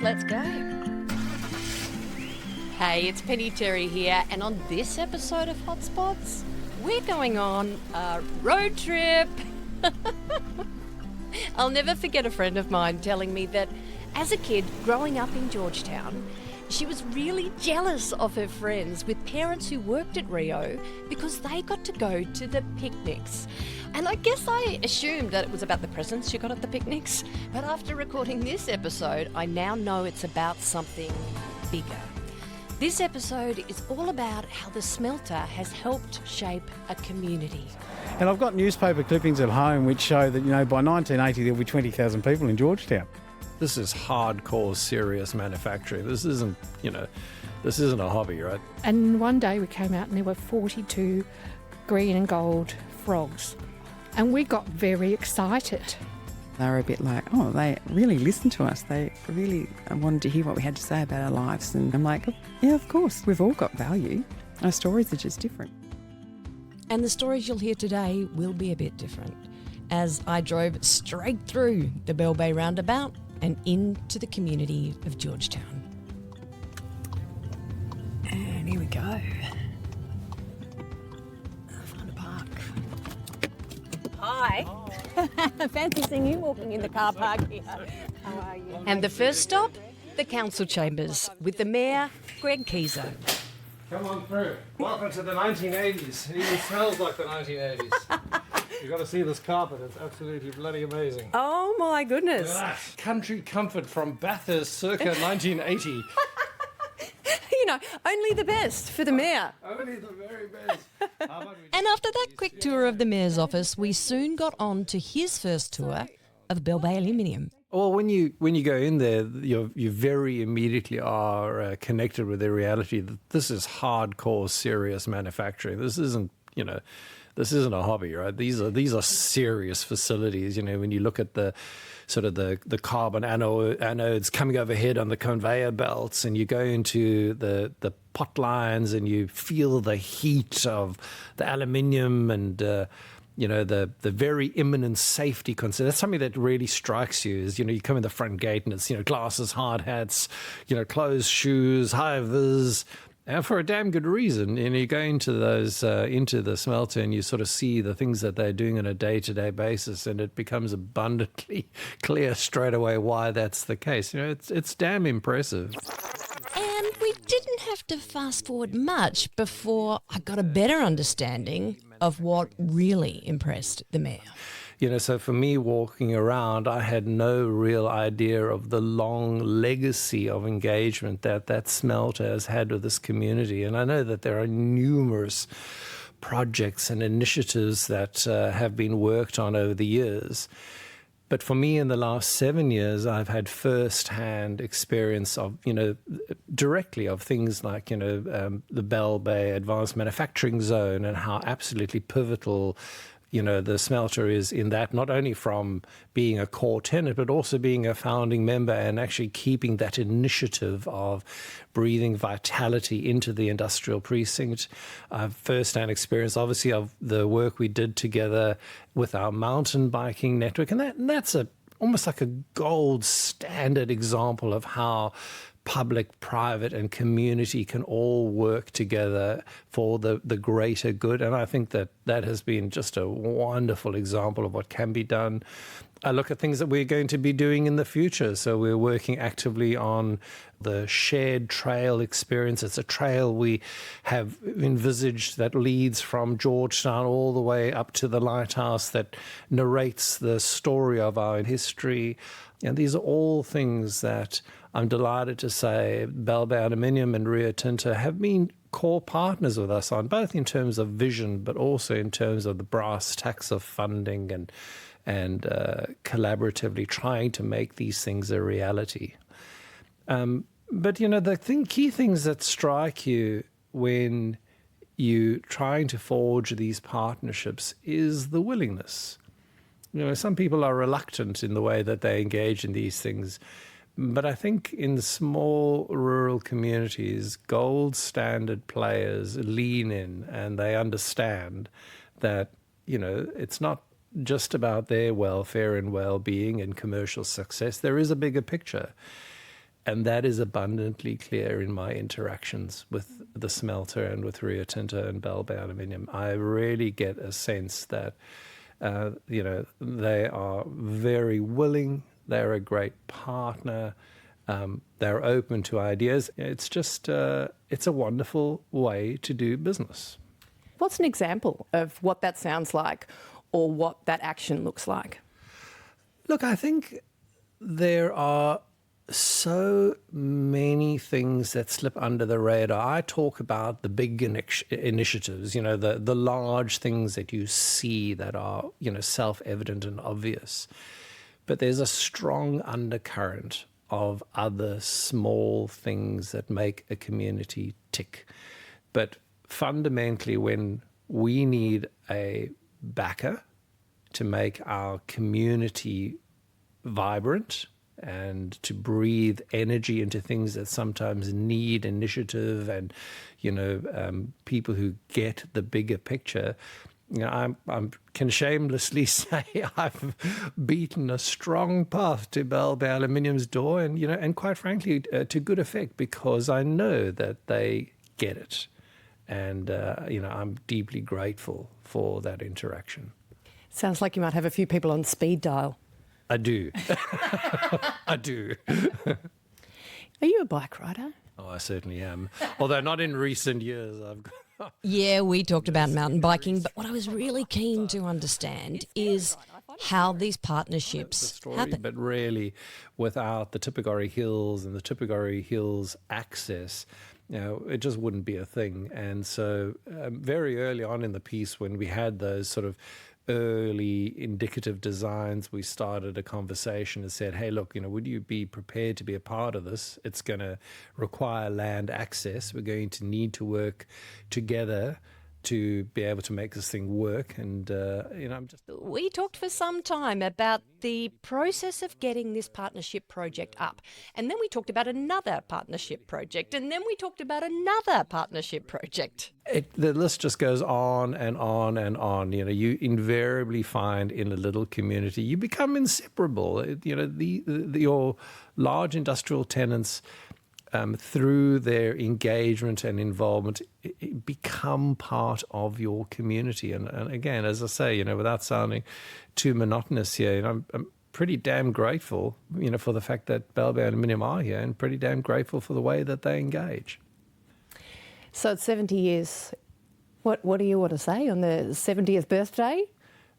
Let's go. Hey, it's Penny Terry here, and on this episode of Hotspots, we're going on a road trip. I'll never forget a friend of mine telling me that as a kid growing up in Georgetown, she was really jealous of her friends with parents who worked at Rio because they got to go to the picnics. And I guess I assumed that it was about the presents she got at the picnics, but after recording this episode, I now know it's about something bigger. This episode is all about how the smelter has helped shape a community. And I've got newspaper clippings at home which show that, by 1980 there'll be 20,000 people in Georgetown. This is hardcore, serious manufacturing. This isn't a hobby, right? And one day we came out and there were 42 green and gold frogs. And we got very excited. They were a bit like, oh, they really listened to us. They really wanted to hear what we had to say about our lives. And I'm like, yeah, of course, we've all got value. Our stories are just different. And the stories you'll hear today will be a bit different, as I drove straight through the Bell Bay roundabout and into the community of Georgetown. And here we go. I'll find a park. Hi. Fancy seeing you walking in the car park here. How are you? And the first stop, the council chambers, with the Mayor, Greg Keyser. Come on through. Welcome to the 1980s. It even smells like the 1980s. You've got to see this carpet. It's absolutely bloody amazing. Oh my goodness. Country comfort from Bathurst circa 1980. Only the best for the Mayor. Only the very best. And after that quick tour of the Mayor's office, we soon got on to his first tour of Bell Bay Aluminium. Well, when you go in there, you very immediately are connected with the reality that this is hardcore, serious manufacturing. This isn't a hobby, right? These are serious facilities. When you look at the sort of the carbon anodes coming overhead on the conveyor belts, and you go into the pot lines and you feel the heat of the aluminium and the very imminent safety concern. That's something that really strikes you is, you come in the front gate and it's, glasses, hard hats, closed shoes, high vis, and for a damn good reason. You go into into the smelter and you sort of see the things that they're doing on a day-to-day basis, and it becomes abundantly clear straight away why that's the case. It's damn impressive. And we didn't have to fast forward much before I got a better understanding of what really impressed the Mayor. So for me walking around, I had no real idea of the long legacy of engagement that smelter has had with this community. And I know that there are numerous projects and initiatives that have been worked on over the years. But for me, in the last 7 years, I've had first-hand experience of, directly of things like, the Bell Bay Advanced Manufacturing Zone, and how absolutely pivotal the smelter is in that, not only from being a core tenant, but also being a founding member and actually keeping that initiative of breathing vitality into the industrial precinct. I've first-hand experience, obviously, of the work we did together with our mountain biking network. And that's almost like a gold standard example of how public, private, and community can all work together for the greater good. And I think that has been just a wonderful example of what can be done. I look at things that we're going to be doing in the future. So we're working actively on the shared trail experience. It's a trail we have envisaged that leads from Georgetown all the way up to the lighthouse, that narrates the story of our history. And these are all things that I'm delighted to say Bell Bay Aluminium and Rio Tinto have been core partners with us on, both in terms of vision, but also in terms of the brass tacks of funding and collaboratively trying to make these things a reality. But the key things that strike you when you trying to forge these partnerships is the willingness. Some people are reluctant in the way that they engage in these things. But I think in the small rural communities, gold standard players lean in and they understand that, it's not just about their welfare and well-being and commercial success. There is a bigger picture. And that is abundantly clear in my interactions with the smelter and with Rio Tinto and Bell Bay Aluminium. I really get a sense that, they are very willing, they're a great partner, they're open to ideas. It's just, it's a wonderful way to do business. What's an example of what that sounds like or what that action looks like? Look, I think there are so many things that slip under the radar. I talk about the big initiatives, the large things that you see that are, self-evident and obvious. But there's a strong undercurrent of other small things that make a community tick. But fundamentally, when we need a backer to make our community vibrant and to breathe energy into things that sometimes need initiative and, people who get the bigger picture, I can shamelessly say I've beaten a strong path to Bell Bay Aluminium's door and quite frankly, to good effect, because I know that they get it. And, I'm deeply grateful for that interaction. Sounds like you might have a few people on speed dial. I do. I do. Are you a bike rider? Oh, I certainly am. Although not in recent years. Yeah, we talked about mountain biking, but what I was really keen to understand is how these partnerships happen. But really, without the Tipperary Hills and the Tipperary Hills access, it just wouldn't be a thing. And so very early on in the piece, when we had those sort of early indicative designs, we started a conversation and said, hey, look, would you be prepared to be a part of this? It's going to require land access. We're going to need to work together to be able to make this thing work. And, We talked for some time about the process of getting this partnership project up. And then we talked about another partnership project. And then we talked about another partnership project. The list just goes on and on and on. You invariably find in a little community, you become inseparable. Your large industrial tenants, through their engagement and involvement, become part of your community. And again, as I say, without sounding too monotonous here, I'm pretty damn grateful, for the fact that Bell Bay Aluminium are here, and pretty damn grateful for the way that they engage. So it's 70 years. What do you want to say on the 70th birthday?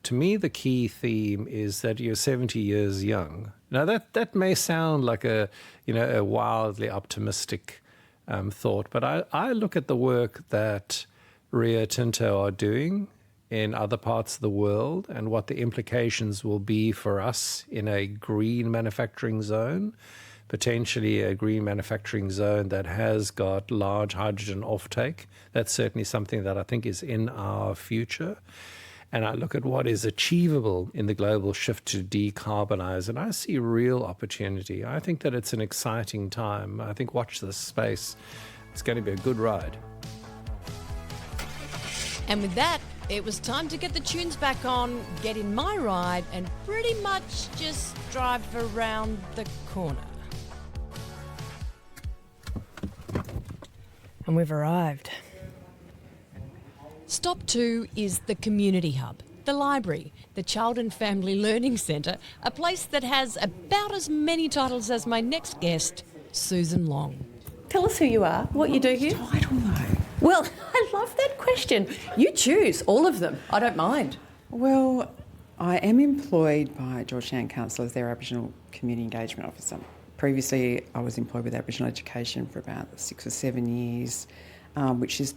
To me, the key theme is that you're 70 years young. Now, that may sound like a wildly optimistic thought, but I look at the work that Rio Tinto are doing in other parts of the world and what the implications will be for us in a green manufacturing zone, potentially a green manufacturing zone that has got large hydrogen offtake. That's certainly something that I think is in our future. And I look at what is achievable in the global shift to decarbonize, and I see real opportunity. I think that it's an exciting time. I think watch this space. It's going to be a good ride. And with that, it was time to get the tunes back on, get in my ride, and pretty much just drive around the corner. And we've arrived. Stop 2 is the Community Hub, the library, the Child and Family Learning Centre, a place that has about as many titles as my next guest, Susan Long. Tell us who you are, what you do here. I don't know. Well, I love that question. You choose all of them. I don't mind. Well, I am employed by Georgetown Council as their Aboriginal Community Engagement Officer. Previously, I was employed with Aboriginal Education for about 6 or 7 years, which is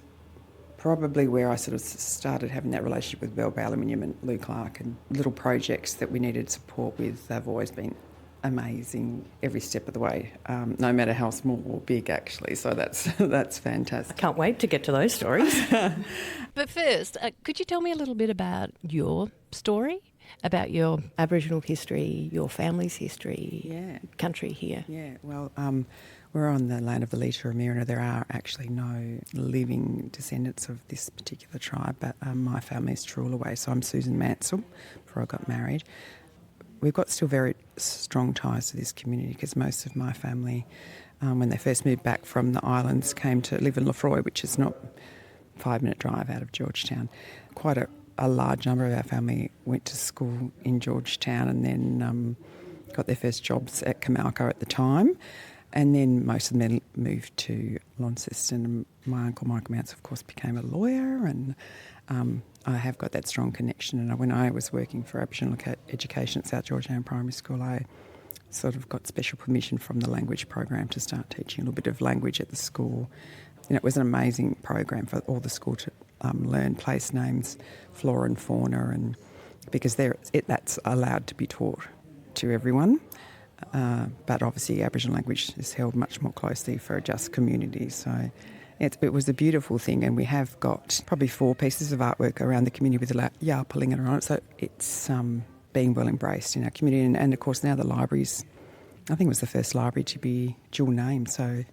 probably where I sort of started having that relationship with Bell Bay Aluminium and Lou Clark, and little projects that we needed support with. They've always been amazing every step of the way, no matter how small or big, actually. So that's fantastic. I can't wait to get to those stories. But first, could you tell me a little bit about your story, about your Aboriginal history, your family's history, country here? Yeah, well, we're on the land of the Leeta Amirina. There are actually no living descendants of this particular tribe, but my family's Trullaway. So I'm Susan Mansell before I got married. we've got still very strong ties to this community because most of my family, when they first moved back from the islands, came to live in Lefroy, which is not a 5-minute drive out of Georgetown. Quite a large number of our family went to school in Georgetown and then got their first jobs at Camalco at the time. And then most of them moved to Launceston. And my uncle, Michael Mounts, of course, became a lawyer, and I have got that strong connection. And when I was working for Aboriginal education at South Georgetown Primary School, I sort of got special permission from the language program to start teaching a little bit of language at the school. And it was an amazing program for all the school to learn place names, flora and fauna, and because that's allowed to be taught to everyone. But obviously Aboriginal language is held much more closely for a just community. So it was a beautiful thing, and we have got probably 4 pieces of artwork around the community with the Yarpalinga on it. So it's being well embraced in our community. And of course now the libraries, I think it was the first library to be dual named. So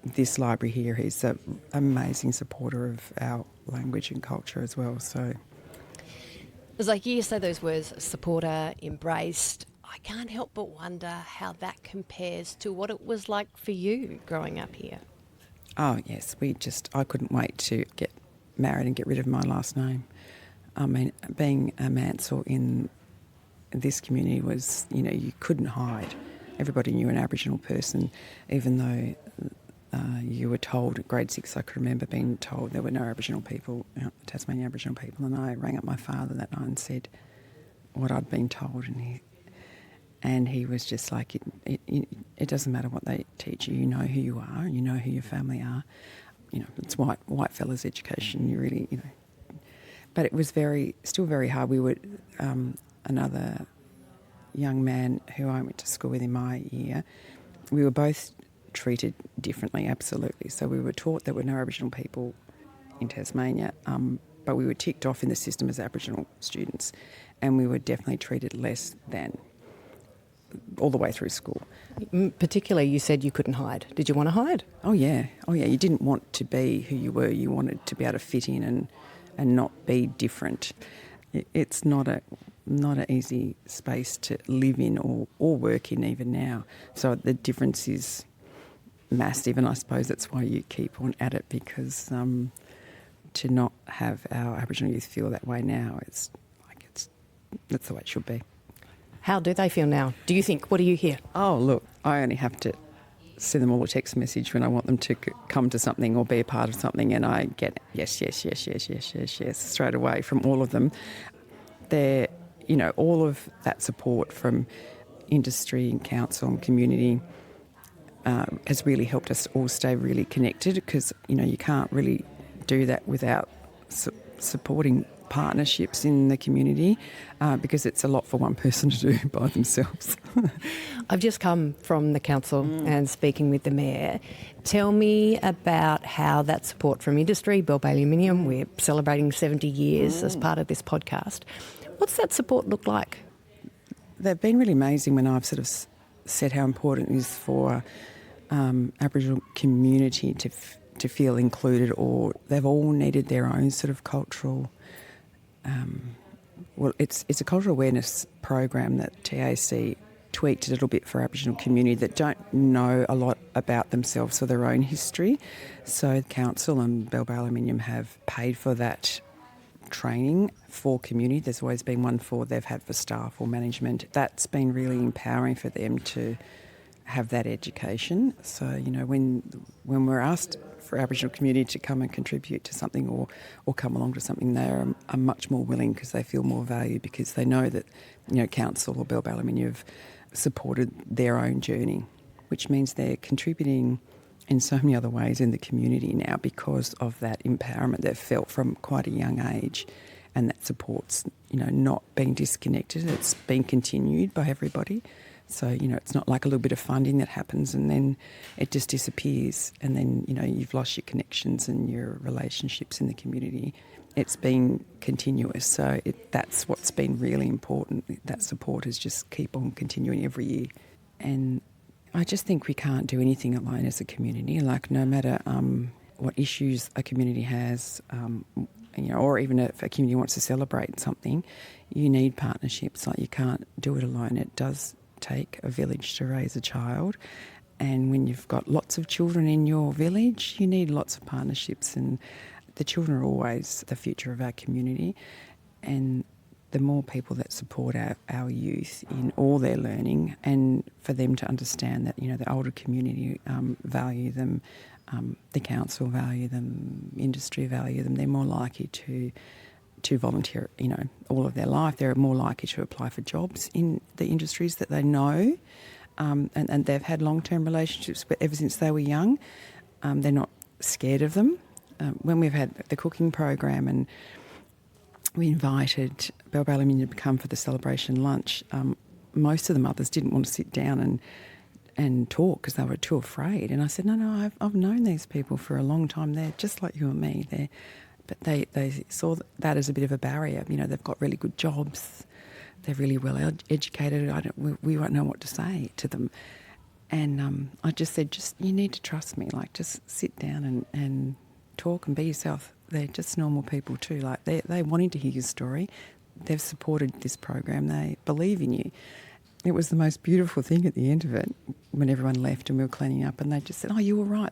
this library here is an amazing supporter of our language and culture as well. So It's like you say those words, supporter, embraced. I can't help but wonder how that compares to what it was like for you growing up here. Oh yes, I couldn't wait to get married and get rid of my last name. I mean, being a Mansell in this community was, you couldn't hide. Everybody knew an Aboriginal person, even though you were told at grade 6, I could remember being told there were no Aboriginal people, Tasmanian Aboriginal people, and I rang up my father that night and said what I'd been told, and he was just like, it doesn't matter what they teach you, you know who you are, you know who your family are. It's white fellas education, you really, But it was still very hard. We were, another young man who I went to school with in my year, we were both treated differently, absolutely. So we were taught there were no Aboriginal people in Tasmania, but we were ticked off in the system as Aboriginal students, and we were definitely treated less than all the way through school. Particularly, you said you couldn't hide. Did you want to hide? Oh yeah. You didn't want to be who you were. You wanted to be able to fit in and not be different. It's not an easy space to live in or work in even now. So the difference is massive, and I suppose that's why you keep on at it, because to not have our Aboriginal youth feel that way now, that's the way it should be. How do they feel now? Do you think? What do you hear? Oh, look, I only have to send them all a text message when I want them to come to something or be a part of something, and I get yes straight away from all of them. They're, all of that support from industry and council and community has really helped us all stay really connected, because, you can't really do that without supporting partnerships in the community, because it's a lot for one person to do by themselves. I've just come from the council and speaking with the mayor. Tell me about how that support from industry, Bell Bay Aluminium, we're celebrating 70 years as part of this podcast. What's that support look like? They've been really amazing when I've sort of said how important it is for Aboriginal community to feel included, or they've all needed their own sort of cultural it's a cultural awareness program that TAC tweaked a little bit for Aboriginal community that don't know a lot about themselves or their own history. So Council and Bell Bay Aluminium have paid for that training for community. There's always been one they've had for staff or management. That's been really empowering for them to have that education. So, when we're asked for Aboriginal community to come and contribute to something or come along to something, they are much more willing, because they feel more valued, because they know that, Council or Bell Bay Aluminium have supported their own journey, which means they're contributing in so many other ways in the community now because of that empowerment they've felt from quite a young age. And that support's, not being disconnected. It's being continued by everybody. So, it's not like a little bit of funding that happens and then it just disappears, and then, you've lost your connections and your relationships in the community. It's been continuous. So that's what's been really important. That support is just keep on continuing every year. And I just think we can't do anything alone as a community. Like, no matter what issues a community has, or even if a community wants to celebrate something, you need partnerships. Like, you can't do it alone. It does take a village to raise a child. And when you've got lots of children in your village, you need lots of partnerships. And the children are always the future of our community. And the more people that support our youth in all their learning, and for them to understand that, the older community value them, the council value them, industry value them, they're more likely to volunteer, all of their life. They're more likely to apply for jobs in the industries that they know, and they've had long-term relationships ever since they were young. They're not scared of them. When we've had the cooking program and we invited Bell Bay Aluminium to come for the celebration lunch, most of the mothers didn't want to sit down and talk because they were too afraid. And I said, no, I've known these people for a long time. They're just like you and me. But they saw that as a bit of a barrier. They've got really good jobs. They're really well educated. We won't know what to say to them. And I just said, you need to trust me. Like, just sit down and talk and be yourself. They're just normal people too. Like, they're wanting to hear your story. They've supported this program. They believe in you. It was the most beautiful thing at the end of it when everyone left and we were cleaning up, and they just said, "Oh, you were right.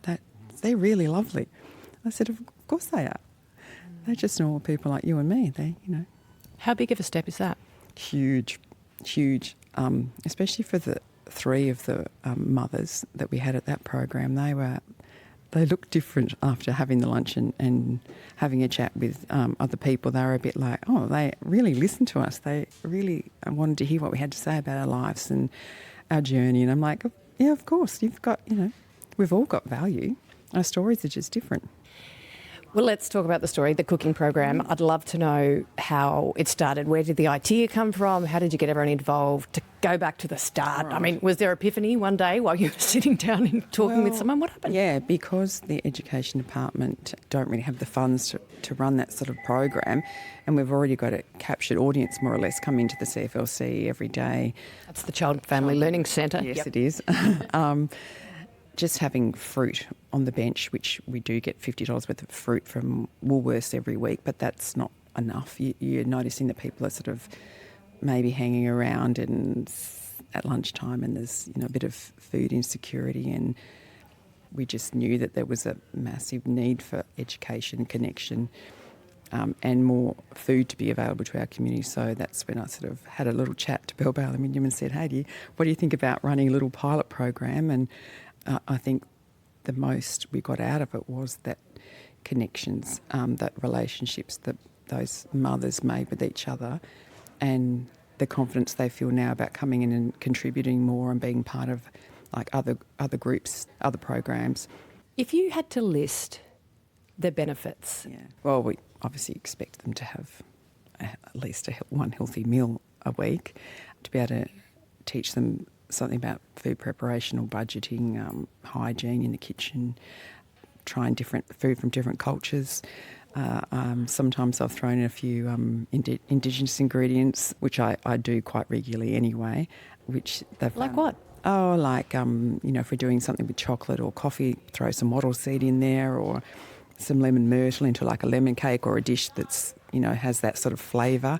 They're really lovely." I said, "Of course they are. They're just normal people like you and me." How big of a step is that? Huge. Especially for the three of the mothers that we had at that program. They looked different after having the lunch and having a chat with other people. They were a bit like, oh, they really listened to us. They really wanted to hear what we had to say about our lives and our journey. And I'm like, yeah, of course, we've all got value. Our stories are just different. Well, let's talk about the story, the cooking program. I'd love to know how it started. Where did the idea come from? How did you get everyone involved? To go back to the start, right. I mean, was there epiphany one day while you were sitting down and talking with someone? What happened? Yeah, because the Education Department don't really have the funds to run that sort of program, and we've already got a captured audience, more or less, coming to the CFLC every day. That's the Child and Family Learning Centre. Yes, It is. Just having fruit on the bench, which we do get $50 worth of fruit from Woolworths every week, but that's not enough. You're noticing that people are sort of maybe hanging around and at lunchtime, and there's a bit of food insecurity, and we just knew that there was a massive need for education, connection, and more food to be available to our community. So that's when I sort of had a little chat to Bell Bay Aluminium and said, hey, what do you think about running a little pilot program? And I think the most we got out of it was that connections, that relationships that those mothers made with each other, and the confidence they feel now about coming in and contributing more and being part of like other groups, other programs. If you had to list the benefits. Yeah. Well, we obviously expect them to have at least one healthy meal a week, to be able to teach them something about food preparation or budgeting, hygiene in the kitchen, trying different food from different cultures. Sometimes I've thrown in a few Indigenous ingredients, which I do quite regularly anyway. Which they've like what? Oh, like if we're doing something with chocolate or coffee, throw some wattle seed in there, or some lemon myrtle into like a lemon cake, or a dish that's has that sort of flavour.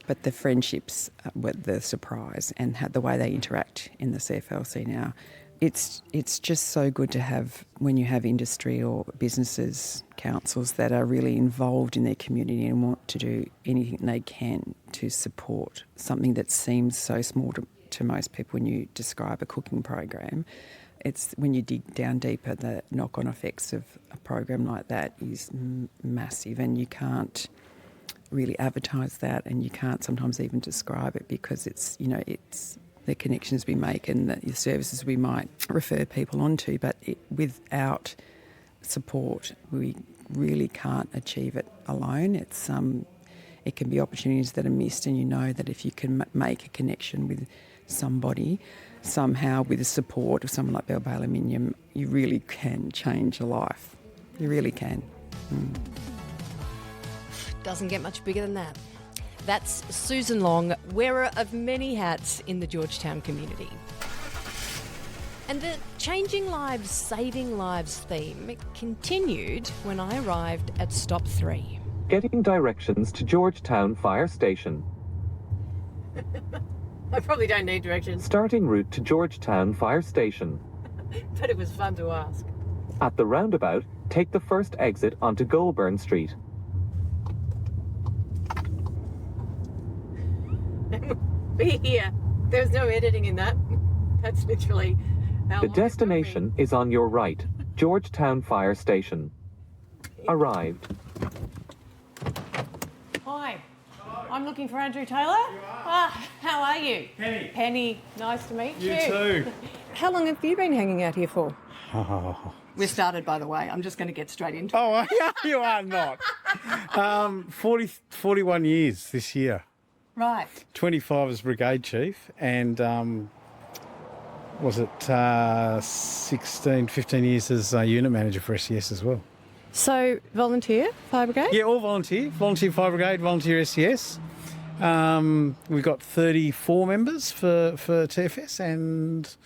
But the friendships were the surprise, and the way they interact in the CFLC now. It's just so good to have, when you have industry or businesses, councils that are really involved in their community and want to do anything they can to support something that seems so small to most people when you describe a cooking program. It's when you dig down deeper, the knock-on effects of a program like that is massive, and you can't really advertise that, and you can't sometimes even describe it, because it's the connections we make and the services we might refer people onto, but without support we really can't achieve it alone. It can be opportunities that are missed, and that if you can make a connection with somebody somehow with the support of someone like Bell Bay Aluminium, you really can change a life. You really can. Doesn't get much bigger than that. That's Susan Long, wearer of many hats in the Georgetown community. And the Changing Lives, Saving Lives theme continued when I arrived at Stop 3. Getting directions to Georgetown Fire Station. I probably don't need directions, Starting route to Georgetown Fire Station. but it was fun to ask. At the roundabout, take the first exit onto Goulburn Street. Be here. There's no editing in that. That's literally how The long it took me. destination is on your right, Georgetown Fire Station. Arrived. Hi. I'm looking for Andrew Taylor. How are you? Penny. Penny, nice to meet you. You too. How long have you been hanging out here for? Oh, We started, by the way. I'm just going to get straight into it. oh you are not. 41 years this year. Right. 25 as brigade chief, and was it 15 years as unit manager for SES as well. So, volunteer, fire brigade? Yeah, all volunteer fire brigade, volunteer SES. We've got 34 members for TFS and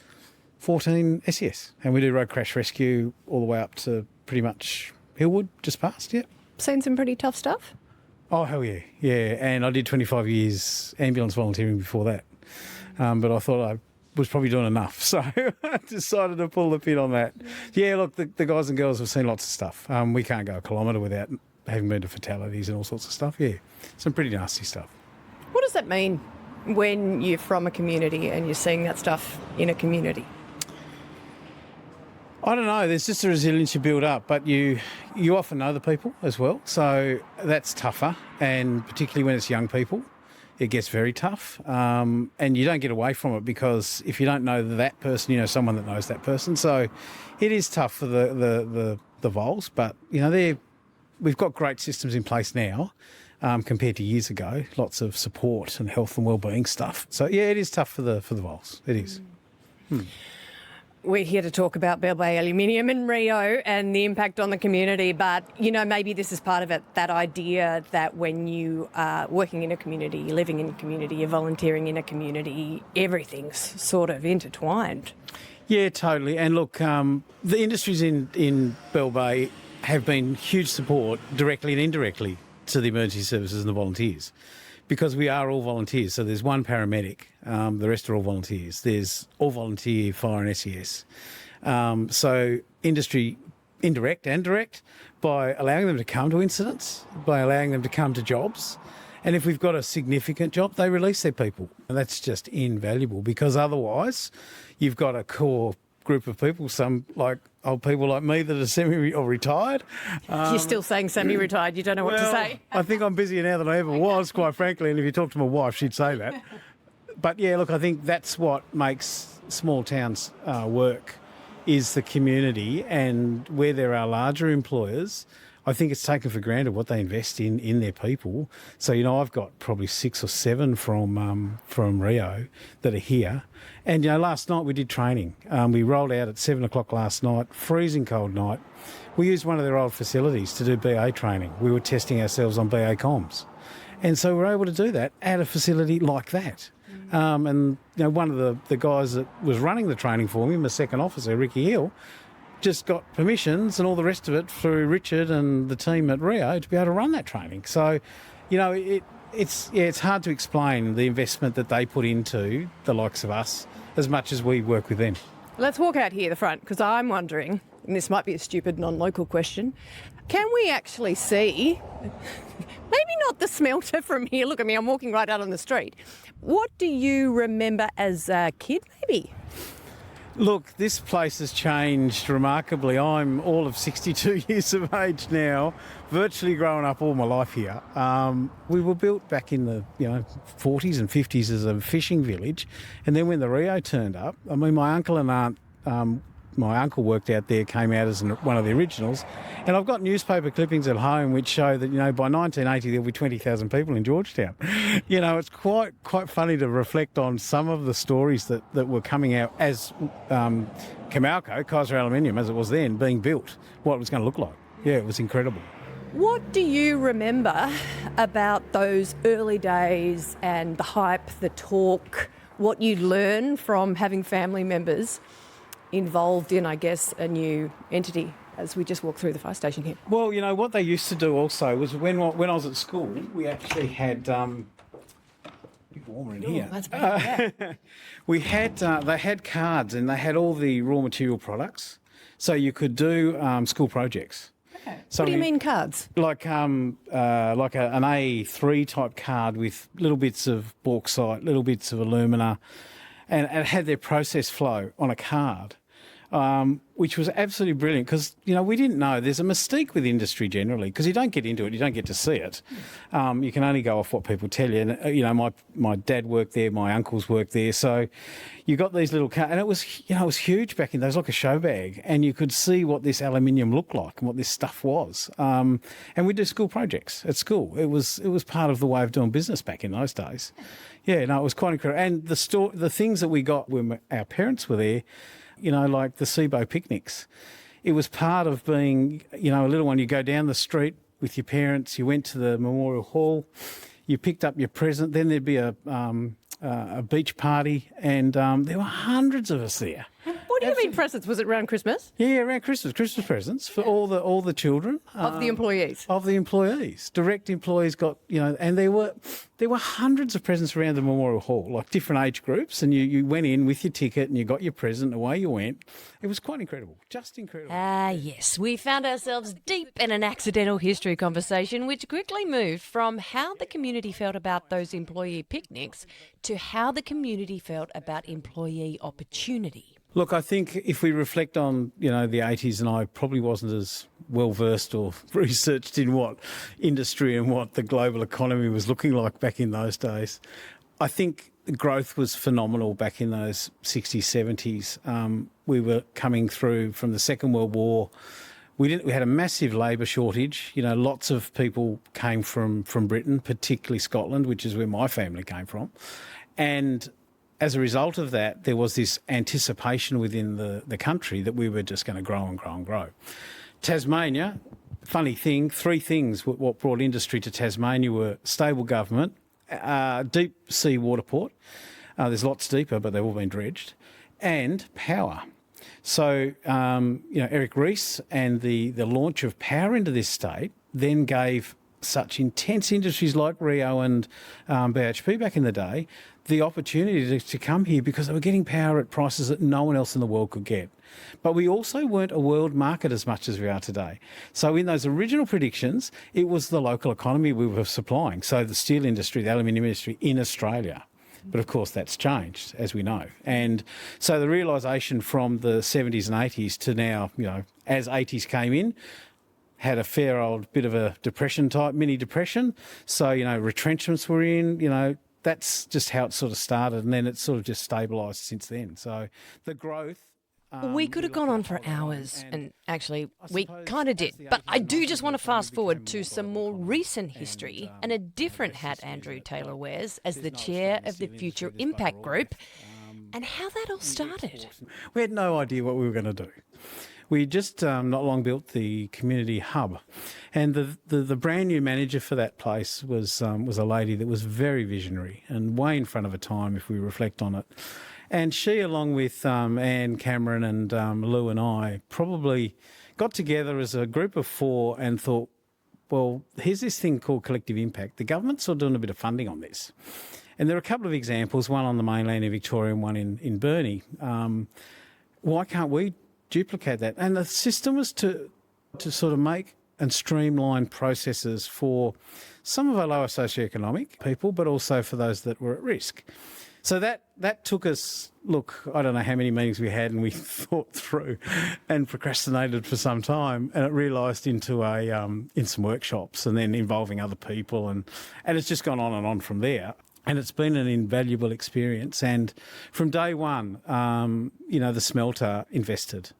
14 SES, and we do road crash rescue all the way up to pretty much Hillwood, just past. Yeah. Seen some pretty tough stuff? Oh, hell yeah. Yeah, and I did 25 years ambulance volunteering before that. But I thought I was probably doing enough, so I decided to pull the pin on that. Yeah, look, the guys and girls have seen lots of stuff. We can't go a kilometre without having been to fatalities and all sorts of stuff. Yeah, some pretty nasty stuff. What does that mean when you're from a community and you're seeing that stuff in a community? I don't know, there's just a resilience you build up, but you often know the people as well, so that's tougher, and particularly when it's young people, it gets very tough, and you don't get away from it because if you don't know that person, you know someone that knows that person, so it is tough for the vols, but you know we've got great systems in place now compared to years ago, lots of support and health and wellbeing stuff, so yeah, it is tough for the vols, it is. We're here to talk about Bell Bay Aluminium and Rio and the impact on the community, but, you know, maybe this is part of it, that idea that when you are working in a community, you're living in a community, you're volunteering in a community, everything's sort of intertwined. Yeah, totally. And look, the industries in Bell Bay have been huge support, directly and indirectly, to the emergency services and the volunteers. Because we are all volunteers, so there's one paramedic, the rest are all volunteers. There's all volunteer fire and SES. So industry, indirect and direct, by allowing them to come to incidents, by allowing them to come to jobs. And if we've got a significant job, they release their people. And that's just invaluable because otherwise you've got a core group of people, some like old people like me that are semi or retired. You're still saying semi-retired, you don't know what to say. I think I'm busier now than I ever was, quite frankly, and if you talk to my wife, she'd say that. But yeah, look, I think that's what makes small towns work, is the community, and where there are larger employers, I think it's taken for granted what they invest in their people. So, you know, I've got probably 6 or 7 from Rio that are here. And, you know, last night we did training. We rolled out at 7 o'clock last night, freezing cold night. We used one of their old facilities to do BA training. We were testing ourselves on BA comms. And so we were able to do that at a facility like that. And, you know, one of the guys that was running the training for me, my second officer, Ricky Hill, just got permissions and all the rest of it through Richard and the team at Rio to be able to run that training. So, you know, it's hard to explain the investment that they put into the likes of us as much as we work with them. Let's walk out here the front, because I'm wondering, and this might be a stupid non-local question, can we actually see, maybe not the smelter from here, look at me, I'm walking right out on the street. What do you remember as a kid, maybe? Look, this place has changed remarkably. I'm all of 62 years of age now, virtually growing up all my life here. We were built back in the 40s and 50s as a fishing village, and then when the Rio turned up, I mean, my uncle and aunt, my uncle worked out there, came out as one of the originals, and I've got newspaper clippings at home which show that, you know, by 1980 there'll be 20,000 people in Georgetown. You know, it's quite funny to reflect on some of the stories that were coming out as Camalco, Kaiser Aluminium, as it was then, being built, what it was going to look like. Yeah, it was incredible. What do you remember about those early days and the hype, the talk, what you learn from having family members involved in, I guess, a new entity? as we just walk through the fire station here? Well, you know, what they used to do also was when I was at school, we actually had... a bit warmer in here. That's better, yeah. We had, they had cards and they had all the raw material products, so you could do school projects. Okay. So What do you mean cards? Like an A3 type card with little bits of bauxite, little bits of alumina, and it had their process flow on a card. Which was absolutely brilliant because, you know, we didn't know. There's a mystique with industry generally because you don't get into it, you don't get to see it. You can only go off what people tell you. And, you know, my dad worked there, my uncles worked there. So you got these little cards, and it was, you know, it was huge back in those, like a show bag. And you could see what this aluminium looked like and what this stuff was. And we do school projects at school. It was part of the way of doing business back in those days. Yeah, no, it was quite incredible. And the things that we got when our parents were there, you know, like the SIBO picnics. It was part of being, you know, a little one. You go down the street with your parents, you went to the Memorial Hall, you picked up your present, then there'd be a beach party, and there were hundreds of us there. What do you mean presents? Was it around Christmas? Yeah, around Christmas presents for all the children. Of the employees? Of the employees. Direct employees got, you know, and there were hundreds of presents around the Memorial Hall, like different age groups, and you went in with your ticket and you got your present, away you went. It was quite incredible, just incredible. Yes, we found ourselves deep in an accidental history conversation which quickly moved from how the community felt about those employee picnics to how the community felt about employee opportunity. Look, I think if we reflect on, you know, the 80s, and I probably wasn't as well versed or researched in what industry and what the global economy was looking like back in those days, I think growth was phenomenal back in those 60s, 70s. We were coming through from the Second World War. We had a massive labour shortage. You know, lots of people came from Britain, particularly Scotland, which is where my family came from. And as a result of that, there was this anticipation within the country that we were just going to grow and grow and grow. Tasmania, funny thing, three things what brought industry to Tasmania were stable government, deep sea water port, there's lots deeper, but they've all been dredged, and power. So, you know, Eric Rees and the launch of power into this state then gave such intense industries like Rio and BHP back in the day the opportunity to come here because they were getting power at prices that no one else in the world could get. But we also weren't a world market as much as we are today. So in those original predictions, it was the local economy we were supplying. So the steel industry, the aluminium industry in Australia. But of course that's changed, as we know. And so the realisation from the 70s and 80s to now, you know, as 80s came in, had a fair old bit of a depression type, mini depression. So, you know, retrenchments were in, you know, that's just how it sort of started, and then it's sort of just stabilised since then. So the growth... We could have gone on for hours, and actually we kind of did. But I do just want to fast forward to some more recent history and a different hat Andrew Taylor wears as the chair of the Future Impact Group and how that all started. We had no idea what we were going to do. We just not long built the community hub, and the brand new manager for that place was a lady that was very visionary and way in front of her time if we reflect on it. And she, along with Anne, Cameron and Lou and I, probably got together as a group of four and thought, well, here's this thing called collective impact. The government's sort of doing a bit of funding on this. And there are a couple of examples, one on the mainland in Victoria and one in Burnie. Why can't we duplicate that? And the system was to sort of make and streamline processes for some of our lower socioeconomic people, but also for those that were at risk. So that took us, look, I don't know how many meetings we had, and we thought through and procrastinated for some time, and it realised into in some workshops and then involving other people, and it's just gone on and on from there. And it's been an invaluable experience. And from day one, you know, the smelter invested,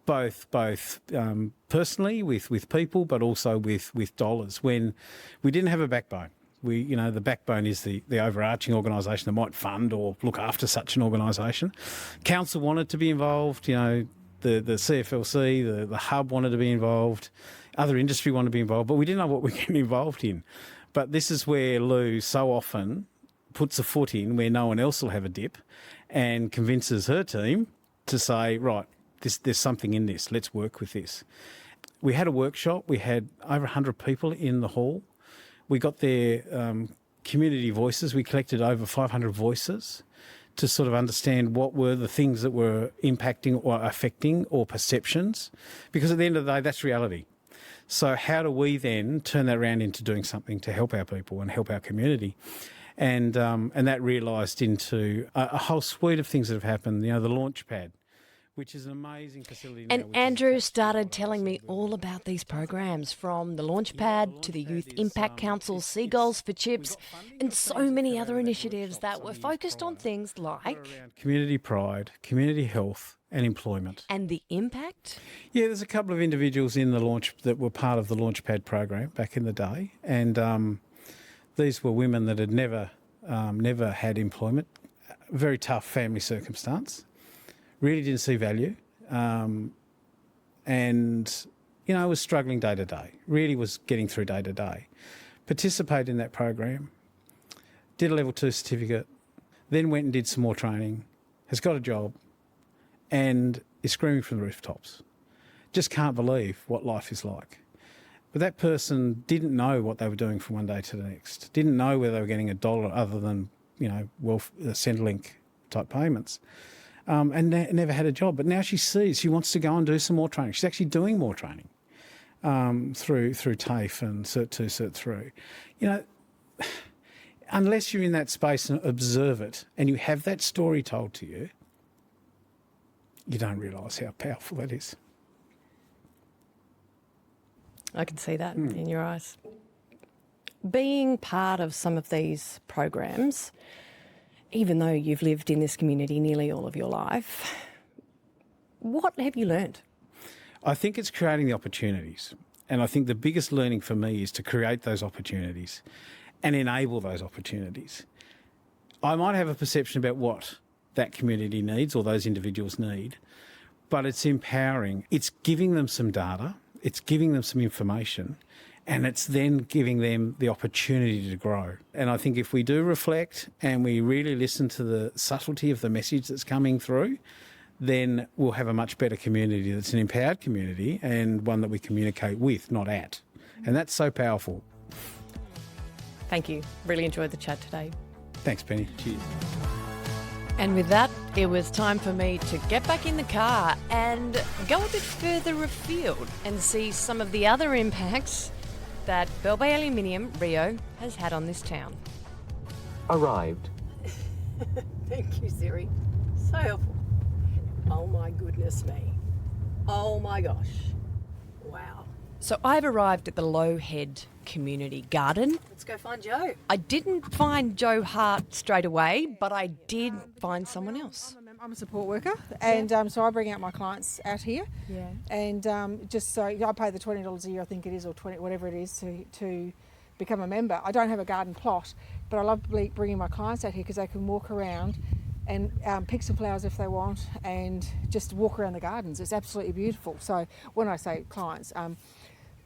both personally with people, but also with dollars when we didn't have a backbone. You know, the backbone is the overarching organisation that might fund or look after such an organisation. Council wanted to be involved, you know, the CFLC, the hub wanted to be involved, other industry wanted to be involved, but we didn't know what we were getting involved in. But this is where Lou so often puts a foot in where no one else will have a dip and convinces her team to say, right, there's something in this, let's work with this. we had a workshop. We had over 100 people in the hall. We got their community voices. We collected over 500 voices to sort of understand what were the things that were impacting or affecting or perceptions, because at the end of the day, that's reality. So how do we then turn that around into doing something to help our people and help our community? And that realised into a whole suite of things that have happened. You know, the launch pad, which is an amazing facility now. And Andrew started telling me all about these programs, from the Launchpad to the Youth Impact Council, Seagulls for Chips, and so many other initiatives that were focused on things like community pride, community health and employment. And the impact? Yeah, there's a couple of individuals in the launch that were part of the Launchpad program back in the day, and these were women that had never had employment, very tough family circumstance. Really didn't see value, and, you know, was struggling day to day, really was getting through day to day. Participated in that program, did a level 2 certificate, then went and did some more training, has got a job and is screaming from the rooftops. Just can't believe what life is like. But that person didn't know what they were doing from one day to the next, didn't know whether they were getting $1 other than, you know, Centrelink type payments. And never had a job. But now she sees she wants to go and do some more training. She's actually doing more training through TAFE and Cert 2, Cert 3. You know, unless you're in that space and observe it and you have that story told to you, you don't realise how powerful that is. I can see that in your eyes. Being part of some of these programs, even though you've lived in this community nearly all of your life, what have you learned? I think it's creating the opportunities. And I think the biggest learning for me is to create those opportunities and enable those opportunities. I might have a perception about what that community needs or those individuals need, but it's empowering. It's giving them some data, it's giving them some information, and it's then giving them the opportunity to grow. And I think if we do reflect and we really listen to the subtlety of the message that's coming through, then we'll have a much better community that's an empowered community and one that we communicate with, not at. And that's so powerful. Thank you. Really enjoyed the chat today. Thanks, Penny. Cheers. And with that, it was time for me to get back in the car and go a bit further afield and see some of the other impacts that Bell Bay Aluminium, Rio, has had on this town. Arrived. Thank you, Siri. So helpful. Oh my goodness me. Oh my gosh. Wow. So I've arrived at the Low Head Community Garden. Let's go find Joe. I didn't find Joe Hart straight away, but I did find someone else. I'm a support worker, and so I bring out my clients out here. Yeah. And just so I pay the $20 a year, I think it is, or 20, whatever it is, to become a member. I don't have a garden plot, but I love bringing my clients out here because they can walk around and pick some flowers if they want, and just walk around the gardens. It's absolutely beautiful. So when I say clients,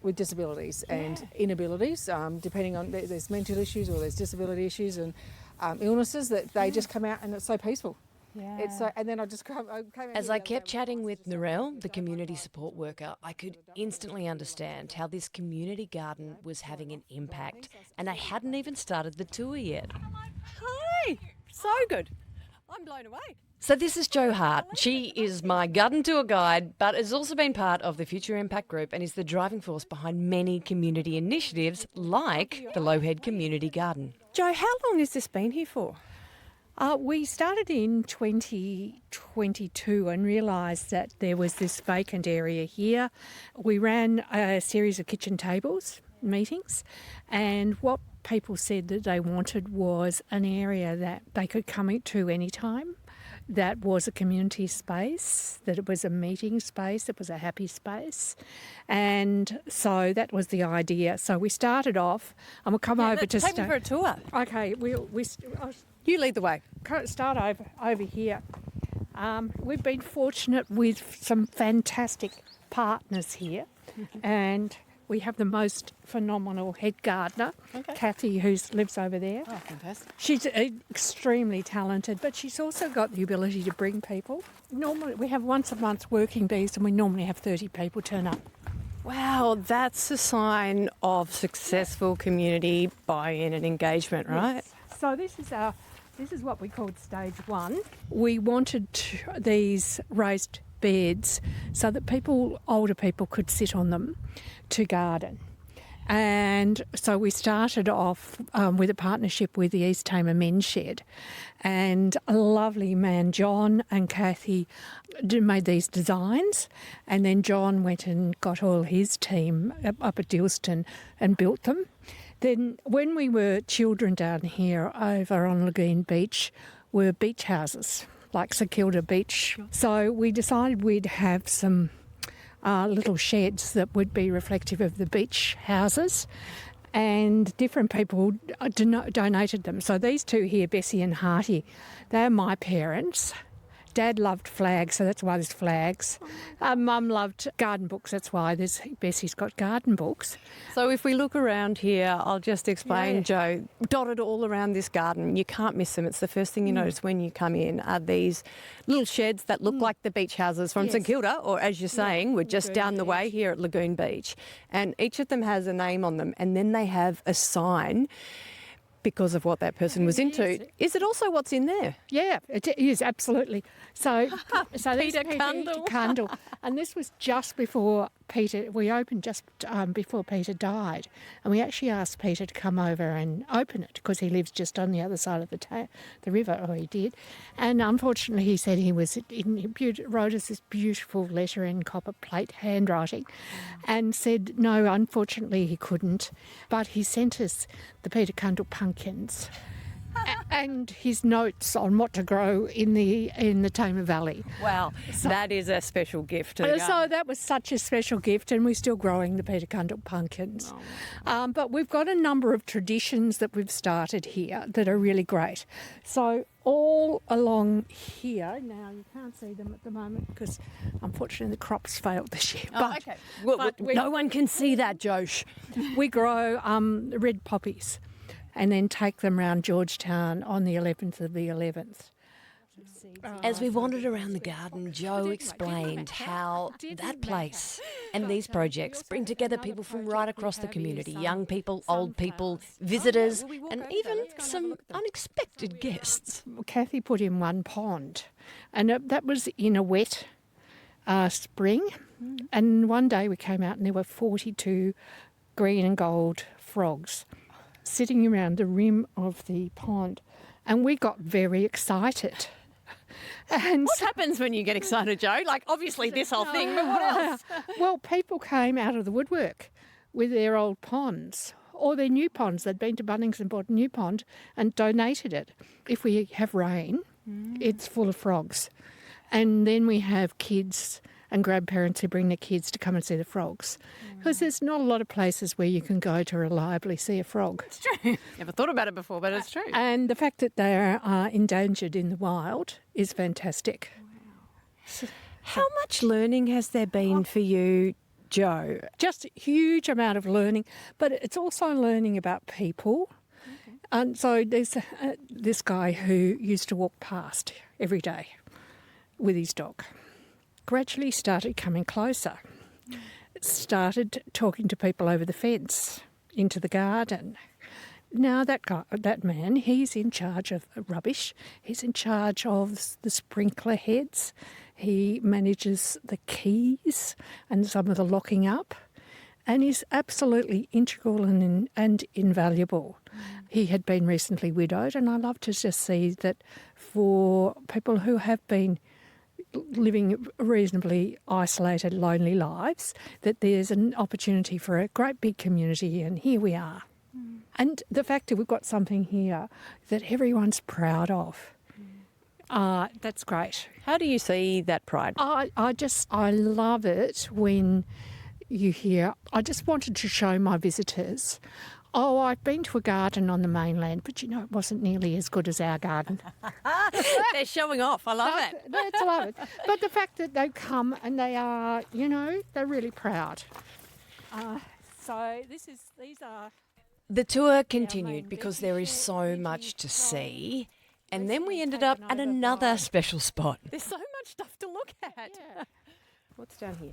with disabilities and inabilities, depending on there's mental issues or there's disability issues and illnesses, that they just come out and it's so peaceful. Yeah. It's so, and then I just came out. As I kept chatting with Narelle, the community support worker, I could instantly understand how this community garden was having an impact, and I hadn't even started the tour yet. Hi. So good. I'm blown away. So this is Jo Hart. She is my garden tour guide, but has also been part of the Future Impact Group and is the driving force behind many community initiatives like the Low Head Community Garden. Jo, how long has this been here for? We started in 2022 and realised that there was this vacant area here. We ran a series of kitchen tables meetings, and what people said that they wanted was an area that they could come to any time, that was a community space, that it was a meeting space, it was a happy space. And so that was the idea. So we started off, and we'll come over to... Take me for a tour. Okay, You lead the way. Start over here. We've been fortunate with some fantastic partners here, and we have the most phenomenal head gardener, Kathy, who lives over there. Oh, fantastic. She's extremely talented, but she's also got the ability to bring people. Normally, we have once a month working bees, and we normally have 30 people turn up. Wow, that's a sign of successful community buy-in and engagement, right? Yes. So this is what we called stage one. We wanted these raised beds so that older people could sit on them to garden. And so we started off with a partnership with the East Tamar Men's Shed, and a lovely man, John and Kathy, made these designs, and then John went and got all his team up at Dilston and built them. Then when we were children down here over on Lagoon Beach were beach houses, like St Kilda Beach. So we decided we'd have some little sheds that would be reflective of the beach houses, and different people donated them. So these two here, Bessie and Harty, they're my parents. Dad loved flags, so that's why there's flags. Mum loved garden books, that's why Bessie's got garden books. So if we look around here, I'll just explain, Joe, dotted all around this garden, you can't miss them. It's the first thing you notice when you come in, are these little sheds that look like the beach houses from St Kilda, or as you're saying, we're just down the way here at Lagoon Beach. And each of them has a name on them, and then they have a sign because of what that person was into. Is it also what's in there? Yeah, it is, absolutely. So Peter Cundall. And this was just before Peter, we opened just before Peter died. And we actually asked Peter to come over and open it because he lives just on the other side of the river, or he did. And unfortunately he said he wrote us this beautiful letter in copper plate handwriting and said, no, unfortunately he couldn't. But he sent us the Peter Cundall pumpkins and his notes on what to grow in the Tamar Valley. Wow, that is a special gift. So that was such a special gift, and we're still growing the Peter Cundall pumpkins. But we've got a number of traditions that we've started here that are really great. So all along here, now you can't see them at the moment because unfortunately the crops failed this year. Okay. No one can see that, Josh. We grow red poppies and then take them around Georgetown on the 11th of the 11th. As we wandered around the garden, Joe explained how that place and these projects bring together people from right across the community, young people, old people, visitors, and even some unexpected guests. Kathy put in one pond, and that was in a wet spring, and one day we came out and there were 42 green and gold frogs sitting around the rim of the pond, and we got very excited. And what happens when you get excited, Joe? Like, obviously this whole thing, but what else? Well, people came out of the woodwork with their old ponds or their new ponds. They'd been to Bunnings and bought a new pond and donated it. If we have rain, it's full of frogs. And then we have kids and grandparents who bring their kids to come and see the frogs. Because there's not a lot of places where you can go to reliably see a frog. It's true. Never thought about it before, but it's true. And the fact that they are endangered in the wild is fantastic. Wow. How much learning has there been for you, Joe? Just a huge amount of learning, but it's also learning about people. Okay. And so there's this guy who used to walk past every day with his dog. Gradually started coming closer, started talking to people over the fence into the garden. Now that man, he's in charge of rubbish. He's in charge of the sprinkler heads. He manages the keys and some of the locking up, and he's absolutely integral and invaluable. He had been recently widowed, and I love to just see that for people who have been living reasonably isolated, lonely lives, that there's an opportunity for a great big community, and here we are. And the fact that we've got something here that everyone's proud of, that's great. How do you see that pride? I love it when you hear, I just wanted to show my visitors, oh, I've been to a garden on the mainland, but it wasn't nearly as good as our garden. They're showing off. I love it. I love it. But the fact that they've come and they are, they're really proud. So these are... The tour continued because there is so much to see. And then we ended up at another special spot. There's so much stuff to look at. Yeah. What's down here?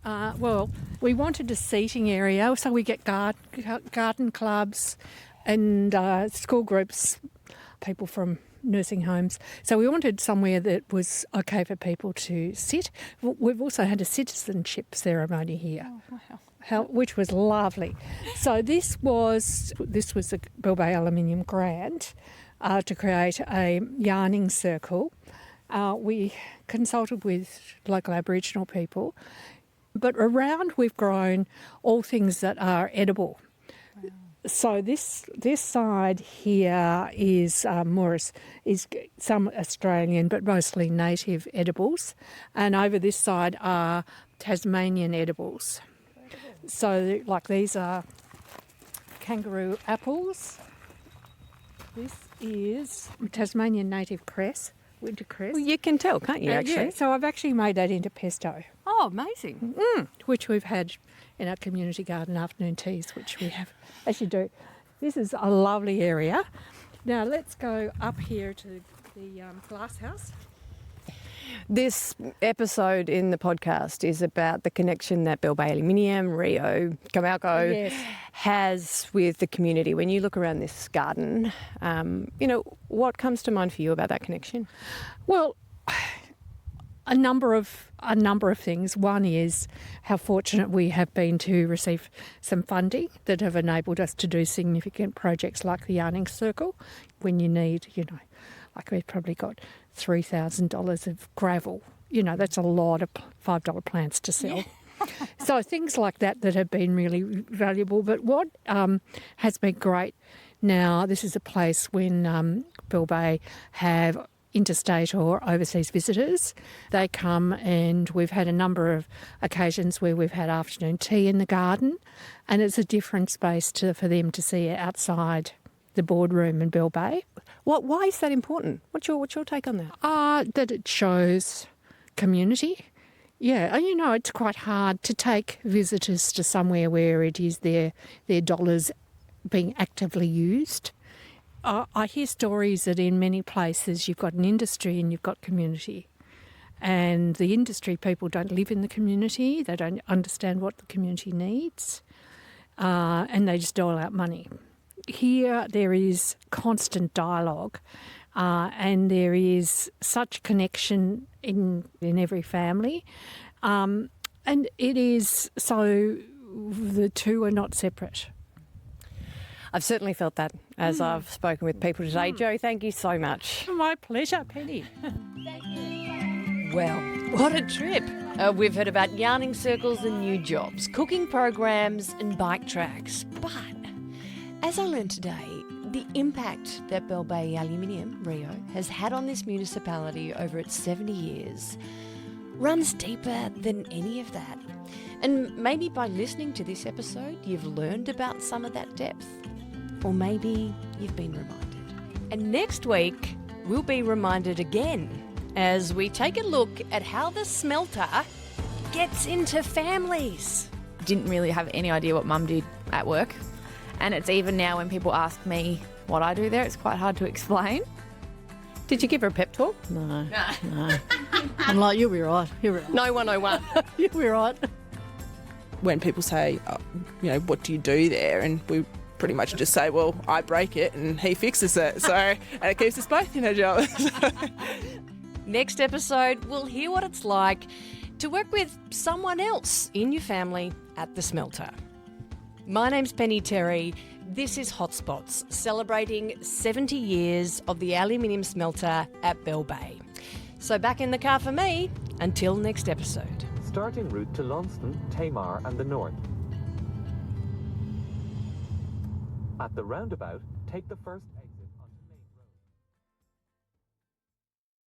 Well, we wanted a seating area, so we get garden clubs and school groups, people from nursing homes. So we wanted somewhere that was okay for people to sit. We've also had a citizenship ceremony here. Oh, wow. Which was lovely. So this was a Bell Bay Aluminium grant to create a yarning circle. We consulted with local Aboriginal people, but around we've grown all things that are edible. Wow. So this side here is some Australian but mostly native edibles, and over this side are Tasmanian edibles. So like these are kangaroo apples. This is Tasmanian native cress. Winter cress. Well, you can tell, can't you, actually? Yeah, so I've actually made that into pesto. Oh, amazing. Which we've had in our community garden afternoon teas, which we have, as you do. This is a lovely area. Now let's go up here to the glass house. This episode in the podcast is about the connection that Bell Bay Aluminium, Rio, Comalco has with the community. When you look around this garden, what comes to mind for you about that connection? Well, a number of things. One is how fortunate we have been to receive some funding that have enabled us to do significant projects like the Yarning Circle. When you need, like we've probably got $3,000 of gravel. That's a lot of $5 plants to sell. Yeah. So things like that have been really valuable. But what has been great now, this is a place when Bell Bay have interstate or overseas visitors. They come, and we've had a number of occasions where we've had afternoon tea in the garden, and it's a different space for them to see outside the boardroom in Bell Bay. Why is that important? What's your take on that? That it shows community. Yeah, it's quite hard to take visitors to somewhere where it is their dollars being actively used. I hear stories that in many places you've got an industry and you've got community. And the industry people don't live in the community, they don't understand what the community needs, and they just dole out money. Here there is constant dialogue, and there is such connection in every family, and it is so the two are not separate. I've certainly felt that as I've spoken with people today. Jo, thank you so much. My pleasure, Penny. Well, what a trip. We've heard about yarning circles and new jobs, cooking programs and bike tracks. But as I learned today, the impact that Bell Bay Aluminium, Rio, has had on this municipality over its 70 years runs deeper than any of that. And maybe by listening to this episode, you've learned about some of that depth. Or maybe you've been reminded. And next week, we'll be reminded again as we take a look at how the smelter gets into families. Didn't really have any idea what Mum did at work. And it's even now when people ask me what I do there, it's quite hard to explain. Did you give her a pep talk? No. I'm like, you'll be right. You'll be right. No 101. You'll be right. When people say, what do you do there? And we pretty much just say, well, I break it and he fixes it. So, and it keeps us both in a job. Next episode, we'll hear what it's like to work with someone else in your family at the smelter. My name's Penny Terry. This is Hotspots, celebrating 70 years of the aluminium smelter at Bell Bay. So back in the car for me, until next episode. Starting route to Launceston, Tamar and the north. At the roundabout, take the first exit.